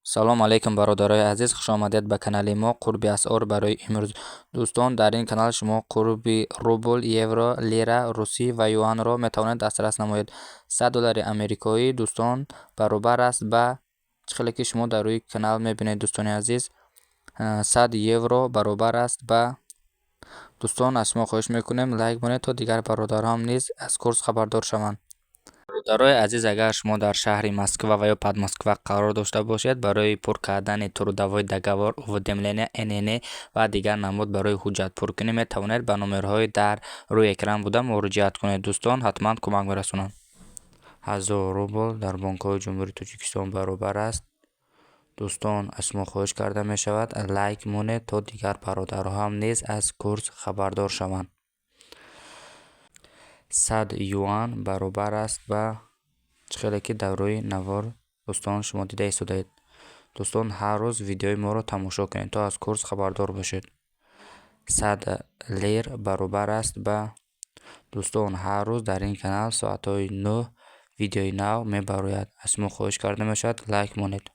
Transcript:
салом алейкум бародарои азиз, хушомадед ба канали мо. қурби асъор барои имрӯз. Дӯстон, дар ин канал шумо қурби рубл, евро, лира, русӣ ва юанро метавонед дастрас намоед. $100 амрикоӣ дӯстон баробар аст ба чӣ хеле ки шумо дар рӯи канал мебинед. Дӯстони азиз, 100 евро баробар аст ба дӯстон, аз шумо хоҳиш мекунем лайк монед то дигар бародарам низ аз курс хабардор шаванд. бародарои азиз, агар шумо дар шаҳри Москва ва ё Подмосква қарор дошта бошед, барои пур кардани трудовой договор, уведомления ННА ва дигар намуд барои ҳуҷҷат пуркунӣ метавонед ба номерҳои дар рӯи экран буда муроҷиат кунед. Дӯстон, ҳатман кӯмак мерасонанд. 1000 рубл дар Бонкҳои Ҷумҳурии Тоҷикистон баробар аст. дӯстон, аз шумо хоҳиш карда мешавад лайк монед то дигар бародарҳоам низ аз курс хабардор шаванд. 100 юан баробар аст ба чӣ хеле ки дар рӯи навор дӯстон шумо дида истодаед. дӯстон, ҳар рӯз видеои моро тамошо кунед то аз курс хабардор бошед. 100 лир баробар аст ба дӯстон, ҳар рӯз дар ин канал соатҳои 9 видеои нав мебарояд. Аз шумо хоҳиш карда мешавад лайк монед.